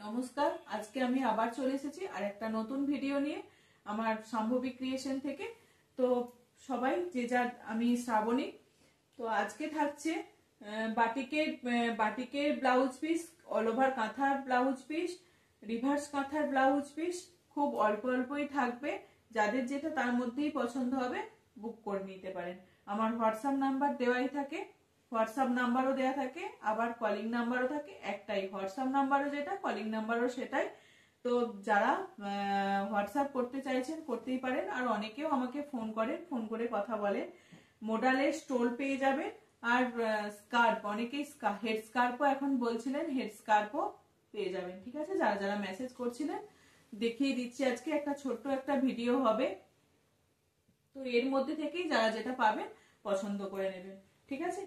নমস্কার, আজকে আমি আবার চলে এসেছি আর একটা নতুন ভিডিও নিয়ে আমার সম্ভবী ক্রিয়েশন থেকে। তো সবাই যে যার, আমি শ্রাবণী। তো আজকে থাকছে বাটিকের ব্লাউজ পিস, অল ওভার কাঁথার ব্লাউজ পিস, রিভার্স কাঁথার ব্লাউজ পিস। খুব অল্প অল্পই থাকবে, যাদের যেটা তার মধ্যেই পছন্দ হবে বুক করে নিতে পারেন। আমার হোয়াটসঅ্যাপ নাম্বার দেওয়াই থাকে, হোয়াটসঅ্যাপ নাম্বারও দেওয়া থাকে, আবার কলিং নাম্বারও থাকে। একটাই হোয়াটসঅ্যাপ নাম্বারও যেটা, কলিং নাম্বারও সেটাই। তো যারা হোয়াটসঅ্যাপ করতে চাইছেন করতেই পারেন, আর অনেকেও আমাকে ফোন করে কথা বলেন। মোডালের স্টোল পেয়ে যাবেন, আর স্কার্ফ, অনেকেই হেড স্কার্ফও এখন বলছিলেন, হেড স্কার্ফও পেয়ে যাবেন। ঠিক আছে, যারা যারা মেসেজ করছিলেন দেখিয়ে দিচ্ছি। আজকে একটা ছোট্ট একটা ভিডিও হবে, তো এর মধ্যে থেকেই যারা যেটা পাবেন পছন্দ করে নেবেন। ঠিক আছে,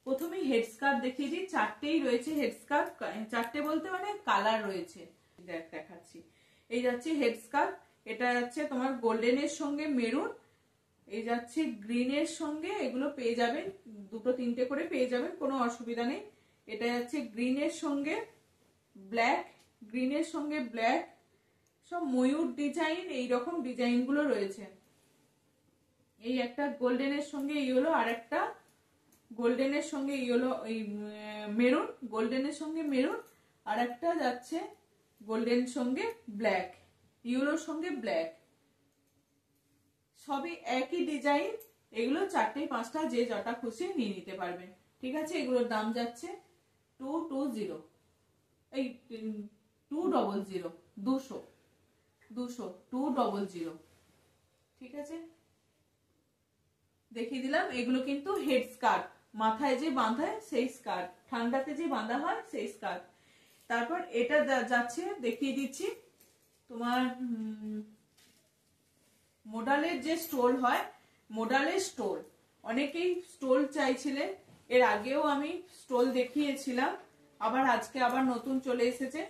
প্রথমেই হেড স্কার্ফ দেখিয়ে দিই। চারটেই রয়েছে হেড স্কার্ফ, চারটে বলতে মানে কালার রয়েছে, দেখাচ্ছি। এই যাচ্ছে হেড স্কার্ফ, এটা যাচ্ছে তোমার গোল্ডেনের সঙ্গে মেরুন, এই যাচ্ছে গ্রিনের সঙ্গে, এগুলো পেয়ে যাবেন দুটো তিনটে করে পেয়ে যাবেন, কোনো অসুবিধা নেই। এটা যাচ্ছে গ্রিনের সঙ্গে ব্ল্যাক, গ্রিনের সঙ্গে ব্ল্যাক, সব ময়ূর ডিজাইন, এইরকম ডিজাইন গুলো রয়েছে। এই একটা গোল্ডেনের সঙ্গে ইয়েলো, আর একটা গোল্ডেনের সঙ্গে ইয়েলো, এই মেরুন, গোল্ডেনের সঙ্গে মেরুন, আর একটা যাচ্ছে গোল্ডেন সঙ্গে ব্ল্যাক, ইয়েলোর সঙ্গে ব্ল্যাক, সবই একই ডিজাইন। এগুলো চারটে পাঁচটা যে যটা খুশি নিয়ে নিতে পারবেন। ঠিক আছে, এগুলোর দাম যাচ্ছে 220, এই 200, 200 ঠিক আছে, দেখিয়ে দিলাম। এগুলো কিন্তু হেড স্কার্ফ, মাথায় যে বাঁধায় সেই স্কার্ফ, ঠান্ডাতে যে বাঁধা হয় সেই স্কার্ফ। তারপর এটা যাচ্ছে, দেখিয়ে দিচ্ছি তোমার মোডালের যে স্টোল হয়, মোডালের স্টোল, অনেকেই স্টোল চাইছিলেন। এর আগেও আমি স্টোল দেখিয়েছিলাম, আবার আজকে আবার নতুন চলে এসেছে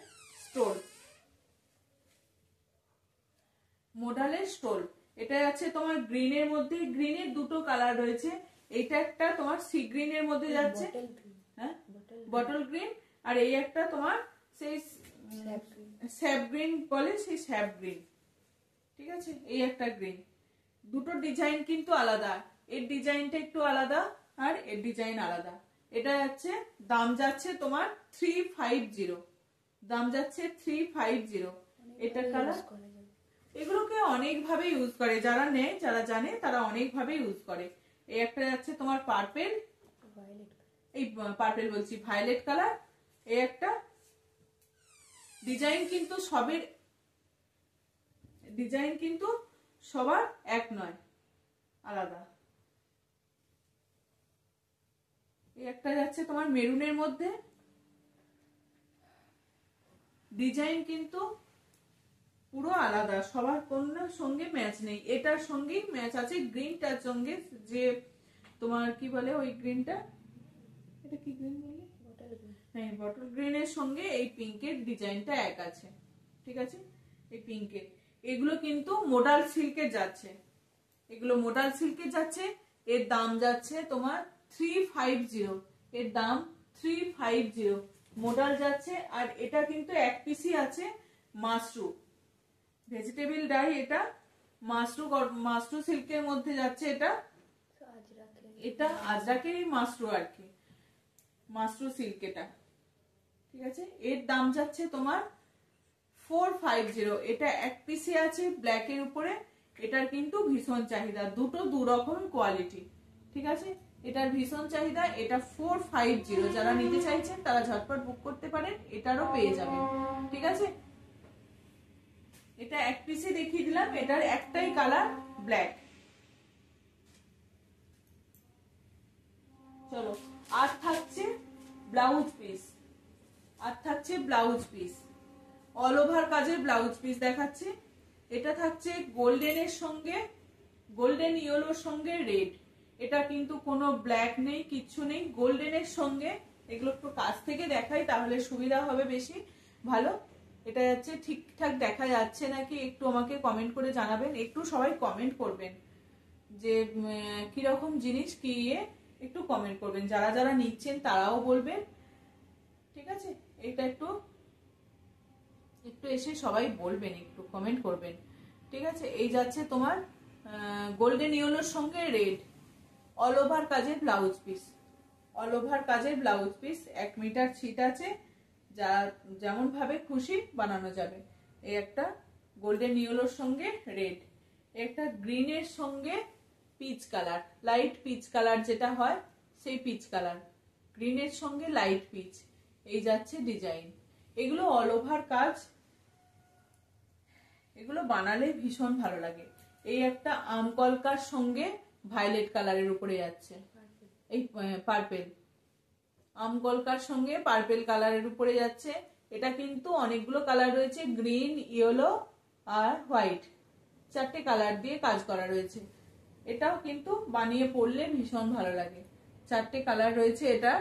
স্টোল, মোডালের স্টোল। এটা আছে তোমার গ্রিনের মধ্যে, গ্রিনের দুটো কালার রয়েছে। এইটা একটা তোমার সি গ্রিনের মধ্যে যাচ্ছে, হ্যাঁ বটল গ্রিন, আর এই একটা তোমার সেই স্যাপ গ্রিন বলে, সেই স্যাপ গ্রিন। ঠিক আছে, এই একটা গ্রিন, দুটো ডিজাইন কিন্তু আলাদা, এর ডিজাইনটা একটু আলাদা আর এর ডিজাইন আলাদা। এটা যাচ্ছে, দাম যাচ্ছে তোমার 350, দাম যাচ্ছে 350। এটা কালার, এগুলোকে অনেক ভাবে ইউজ করে, যারা নেয় যারা জানে তারা অনেক ভাবে ইউজ করে। এই একটা যাচ্ছে তোমার পার্পেল, এই পার্পেল বলছি, ভায়োলেট কালার। এই একটা ডিজাইন, কিন্তু সবের ডিজাইন কিন্তু সবার এক নয়, আলাদা। এই একটা যাচ্ছে তোমার মেরুনের মধ্যে, ডিজাইন কিন্তু পুরো আলাদা, সবার কোনটার সঙ্গে ম্যাচ নেই। এটার সঙ্গেই ম্যাচ আছে, গ্রিনটার সঙ্গে, যে তোমার কি বলে ওই গ্রিনটা, এটা কি গ্রিন বলে, হ্যাঁ বটল গ্রিনের সঙ্গে এই পিঙ্কের ডিজাইনটা এক আছে। ঠিক আছে, এই পিঙ্কের, এগুলো কিন্তু মোডাল সিল্কের যাচ্ছে, এগুলো মোডাল সিল্কের যাচ্ছে। এর দাম যাচ্ছে তোমার 350, এর দাম 350 মোডাল যাচ্ছে। আর এটা কিন্তু এক পিসি আছে মাশরু, ভেজিটেবল ডাই, এটা মাশরু সিল্কের মধ্যে যাচ্ছে। এটা আজরাকেরই মাশরু আর কি, মাশরু সিল্ক এটা। ঠিক আছে, এর দাম যাচ্ছে তোমার 450। এটা এক পিসে আছে ব্ল্যাকের উপরে, এটার কিন্তু ভীষণ চাহিদা, দুটো দু রকম কোয়ালিটি। ঠিক আছে, এটার ভীষণ চাহিদা, এটা 450। যারা নিতে চাইছেন তারা ঝটপট বুক করতে পারেন, এটারও পেয়ে যাবেন। ঠিক আছে, এটা এক পিসে দেখিয়ে দিলাম, এটার একটাই কালার ব্ল্যাক। চলো, আর থাকছে ব্লাউজ পিস, আর থাকছে ব্লাউজ পিস, অল ওভার কাজের ব্লাউজ পিস দেখাচ্ছে। এটা থাকছে গোল্ডেনের সঙ্গে, গোল্ডেন ইয়েলোর সঙ্গে রেড, এটা কিন্তু কোনো ব্ল্যাক নেই, কিচ্ছু নেই, গোল্ডেনের সঙ্গে। এগুলো একটু কাছ থেকে দেখাই তাহলে সুবিধা হবে বেশি ভালো। এটা যাচ্ছে, ঠিকঠাক দেখা যাচ্ছে নাকি একটু আমাকে কমেন্ট করে জানাবেন, একটু সবাই কমেন্ট করবেন যে কিরকম জিনিস কি একটু কমেন্ট করবেন, যারা যারা নিচ্ছেন তারাও বলবেন। ঠিক আছে, এটা একটু একটু এসে সবাই বলবেন, একটু কমেন্ট করবেন। ঠিক আছে, এই যাচ্ছে তোমার গোল্ডেন ইয়েলোর সঙ্গে রেড, অল ওভার কাজের ব্লাউজ পিস, অল ওভার কাজের ব্লাউজ পিস, 1 মিটার ছিট আছে, যা যেমন ভাবে খুশি বানানো যাবে। এই একটা গোল্ডেন ইয়েলোর সঙ্গে রেড, একটা গ্রিনের সঙ্গে peach colour, light peach colour যেটা হয় সেই পিচ কালার, গ্রিনের সঙ্গে লাইট পিচ, এই যাচ্ছে ডিজাইন। এগুলো অল ওভার কাজ, এগুলো বানালে ভীষণ ভালো লাগে। এই একটা আম কলকার সঙ্গে ভায়োলেট কালারের উপরে যাচ্ছে, এই পার্পেল, আম কলকার সঙ্গে পার্পেল কালারের উপরে যাচ্ছে। এটা কিন্তু অনেকগুলো কালার রয়েছে, গ্রিন, ইয়েলো আর হোয়াইট, 4টে কালার দিয়ে কাজ করা রয়েছে। এটাও কিন্তু বানিয়ে পরলে ভীষণ ভালো লাগে, 4টে কালার রয়েছে এটা।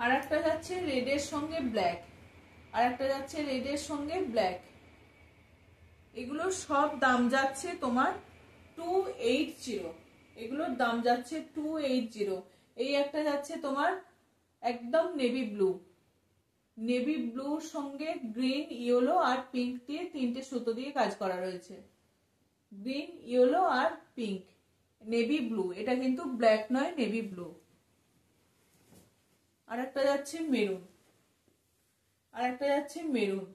আর একটা যাচ্ছে রেডের সঙ্গে ব্ল্যাক, আর একটা যাচ্ছে রেডের সঙ্গে ব্ল্যাক। এগুলোর সব দাম যাচ্ছে তোমার 280, এগুলোর দাম যাচ্ছে 280। এই একটা যাচ্ছে তোমার একদম নেভি ব্লু, নেভি ব্লুর সঙ্গে গ্রিন, ইয়েলো আর পিঙ্ক দিয়ে 3টে সুতো দিয়ে কাজ করা রয়েছে, গ্রিন, ইয়েলো আর পিঙ্ক, নেভি ব্লু, এটা কিন্তু ব্ল্যাক নয়, নেভি ব্লু। আর একটা যাচ্ছে মেরুন, আর একটা যাচ্ছে মেরুন,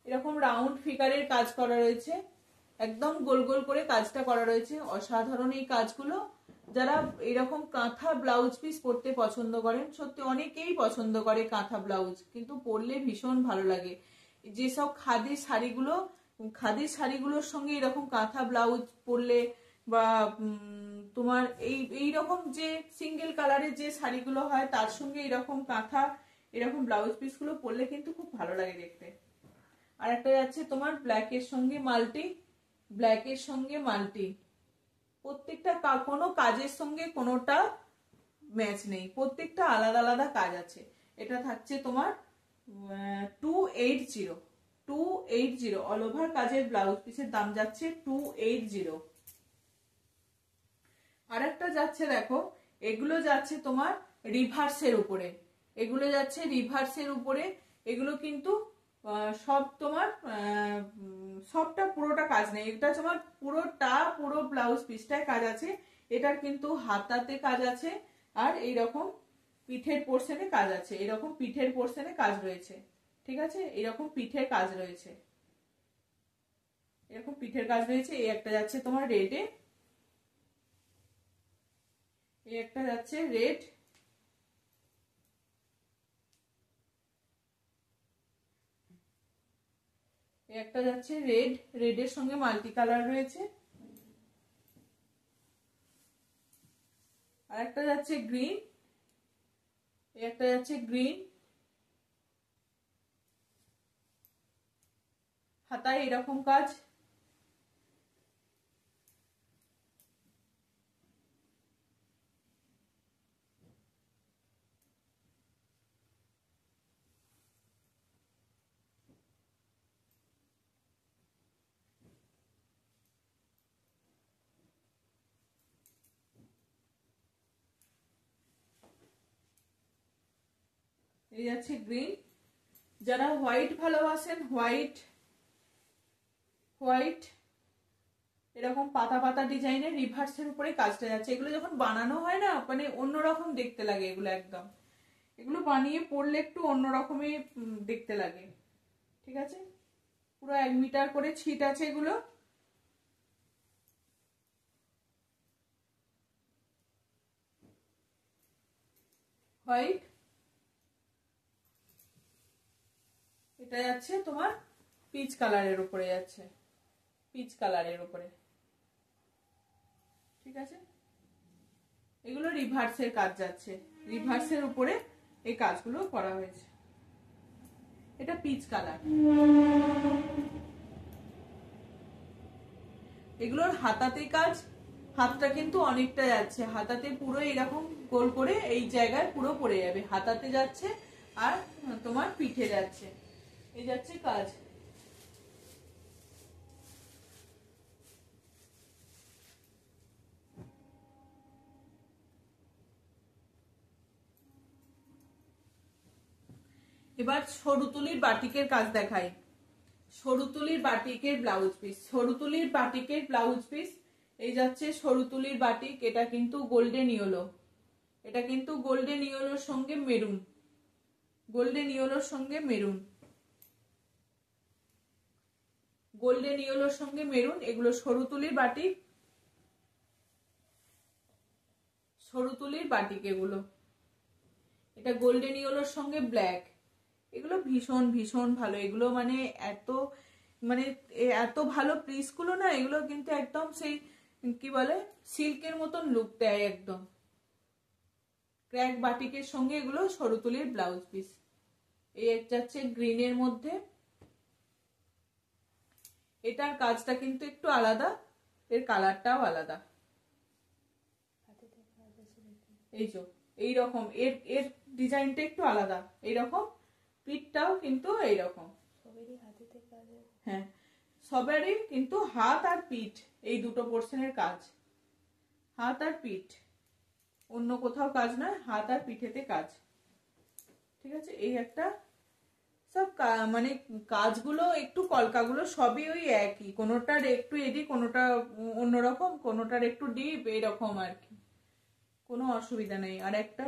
এরকম রাউন্ড ফিগারের কাজ করা রয়েছে, একদম গোল গোল করে কাজটা করা রয়েছে, অসাধারণ এই কাজগুলো। যারা এরকম কাঁথা ব্লাউজ পিস পরতে পছন্দ করেন, সত্যি অনেকেই পছন্দ করে কাঁথা ব্লাউজ, কিন্তু পরলে ভীষণ ভালো লাগে। যেসব খাদি শাড়িগুলো, খাদি শাড়িগুলোর সঙ্গে এরকম কাঁথা ব্লাউজ পরলে, বা তোমার এইরকম যে সিঙ্গেল কালারের যে শাড়িগুলো হয় তার সঙ্গে এরকম কাঁথা, এরকম ব্লাউজ পিসগুলো পরলে কিন্তু খুব ভালো লাগে দেখতে। আর একটা যাচ্ছে তোমার ব্ল্যাকের সঙ্গে মাল্টি, ব্ল্যাকের সঙ্গে মাল্টি, প্রত্যেকটা কোনো কাজের সঙ্গে কোনোটা ম্যাচ নেই, প্রত্যেকটা আলাদা আলাদা কাজ আছে। এটা থাকছে তোমার 280, 280 অল ওভার কাজের ব্লাউজ পিসের দাম যাচ্ছে 280। আর একটা যাচ্ছে দেখো, এগুলো যাচ্ছে তোমার রিভার্সের উপরে, এগুলো যাচ্ছে রিভার্সের উপরে। এগুলো কিন্তু সব তোমার সবটা পুরোটা কাজ নেই, এটা তোমার পুরো ব্লাউজ পিসটায় কাজ আছে। এটার কিন্তু হাতাতে কাজ আছে, আর এইরকম পিঠের পোর্শনে কাজ আছে, এরকম পিঠের পোর্শনে কাজ রয়েছে। ঠিক আছে, এরকম পিঠের কাজ রয়েছে, এরকম পিঠের কাজ রয়েছে। এই একটা যাচ্ছে তোমার রেডে, এই একটা যাচ্ছে রেড, একটা যাচ্ছে রেড, রেডের সঙ্গে মাল্টি কালার রয়েছে। আর একটা যাচ্ছে গ্রিন, একটা যাচ্ছে গ্রিন, হাতায় এরকম কাজ। এই যাচ্ছে গ্রিন। যারা হোয়াইট ভালোবাসেন, হোয়াইট, হোয়াইট এরকম পাতা পাতা ডিজাইনের রিভার্সের উপরে কাজটা যাচ্ছে। এগুলো যখন বানানো হয় না, মানে অন্যরকম দেখতে লাগে এগুলো, একদম এগুলো বানিয়ে পরলে একটু অন্যরকমই দেখতে লাগে। ঠিক আছে, পুরো 1 মিটার করে ছিট আছে এগুলো। হোয়াইট, এটা যাচ্ছে তোমার পিচ কালারের উপরে যাচ্ছে, পিচ কালারের উপরে। ঠিক আছে, এগুলো রিভার্সের কাজ যাচ্ছে, রিভার্সের উপরে এই কাজগুলো করা হয়েছে। এটা পিচ কালার। এগুলোর হাতাতে কাজ, হাতটা কিন্তু অনেকটা যাচ্ছে, হাতাতে পুরো এরকম গোল করে এই জায়গায় পুরো পড়ে যাবে, হাতাতে যাচ্ছে আর তোমার পিঠে যাচ্ছে, এই যাচ্ছে কাজ। এবার সরু তুলির বাটিকের কাজ দেখাই। সরু তুলির বাটিকের ব্লাউজ পিস, সরু তুলির বাটিকের ব্লাউজ পিস এই যাচ্ছে সরু তুলির বাটিক। এটা কিন্তু গোল্ডেন ইয়েলো, এটা কিন্তু গোল্ডেন ইয়েলোর সঙ্গে মেরুন, গোল্ডেন ইয়েলোর সঙ্গে মেরুন, গোল্ডেন ইয়েলোর সঙ্গে মেরুন। এগুলো সরু তুলির বাটিক, সরু তুলির বাটিক এগুলো। এটা গোল্ডেন ইয়েলোর সঙ্গে ব্ল্যাক। এগুলো ভীষণ ভীষণ ভালো। এগুলো মানে এত ভালো পিস গুলো না, এগুলো কিন্তু একদম সেই কি বলে সিল্কের মতন লুক দেয় একদম। ক্র্যাক বাটিকের সঙ্গে এগুলো সরু তুলির ব্লাউজ পিস। এই একটা যাচ্ছে গ্রিনের মধ্যে, এটার কাজটা কিন্তু একটু আলাদা, এর কালারটাও আলাদা। এই যে এইরকম এর এর ডিজাইনটা একটু আলাদা, এইরকম পিঠটাও কিন্তু এইরকম। হ্যাঁ, সবারই কিন্তু হাত আর পিঠ এই দুটো পোর্শনের কাজ, হাত আর পিঠ, অন্য কোথাও কাজ নয়, হাত আর পিঠেতে কাজ। ঠিক আছে, এই একটা সব মানে কাজগুলো একটু কলকাগুলো সবই ওই একই, কোনোটার একটু এদিক, কোনোটা অন্যরকম, কোনোটার একটু ডিপ, এইরকম আর কি, কোনো অসুবিধা নেই। আর একটা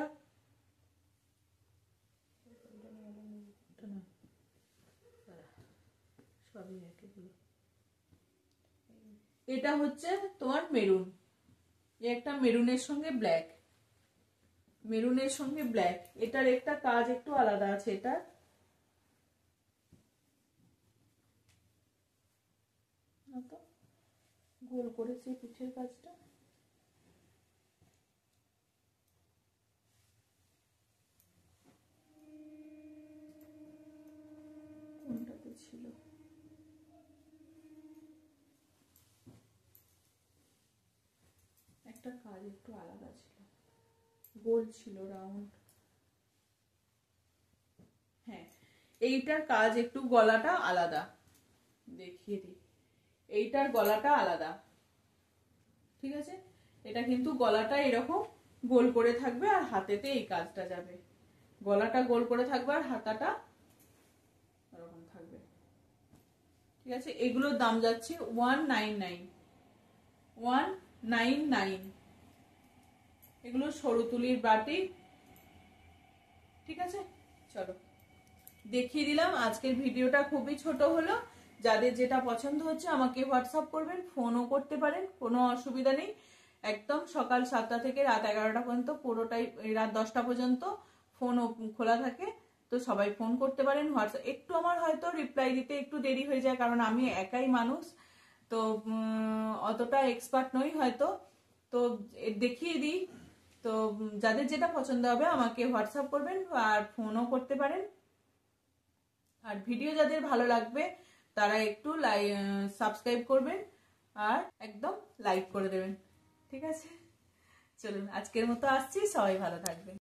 এটা হচ্ছে তোমার মেরুন, একটা মেরুনের সঙ্গে ব্ল্যাক, মেরুনের সঙ্গে ব্ল্যাক। এটার একটা কাজ একটু আলাদা আছে। এটা গোল করেছে পিঠের কাজটা, কোনটাতে ছিল, একটা কাজ একটু আলাদা ছিল, গোল ছিল রাউন্ড। হ্যাঁ, এইটার কাজ একটু গলাটা আলাদা, দেখিয়ে দিই, এইটার গলাটা আলাদা। ঠিক আছে, এটা কিন্তু গলাটা এরকম গোল করে থাকবে আর হাতেতে এই কাজটা যাবে, গলাটা গোল করে থাকবে আর হাতাটা এরকম থাকবে। ঠিক আছে, এগুলোর দাম যাচ্ছে 199, 199। এগুলো সরু তুলির বাটি। ঠিক আছে, চলো দেখিয়ে দিলাম। আজকের ভিডিওটা খুবই ছোট হলো। যাদের যেটা পছন্দ হচ্ছে আমাকে হোয়াটসঅ্যাপ করবেন, ফোনও করতে পারেন, কোনো অসুবিধা নেই। একদম সকাল 7টা থেকে রাত 11টা পর্যন্ত, পুরোটাই রাত 10টা পর্যন্ত ফোন খোলা থাকে। তো সবাই ফোন করতে পারেন। হোয়াটসঅ্যাপ একটু আমার হয়তো রিপ্লাই দিতে একটু দেরি হয়ে যায়, কারণ আমি একাই মানুষ, তো অতটা এক্সপার্ট নই হয়তো, তো দেখিয়ে দিই। তো যাদের যেটা পছন্দ হবে আমাকে হোয়াটসঅ্যাপ করবেন আর ফোনও করতে পারেন। আর ভিডিও যাদের ভালো লাগবে তারা একটু সাবস্ক্রাইব করবেন আর একদম লাইক করে দেবেন। ঠিক আছে, চলুন আজকের মতো আসছি, সবাই ভালো থাকবেন।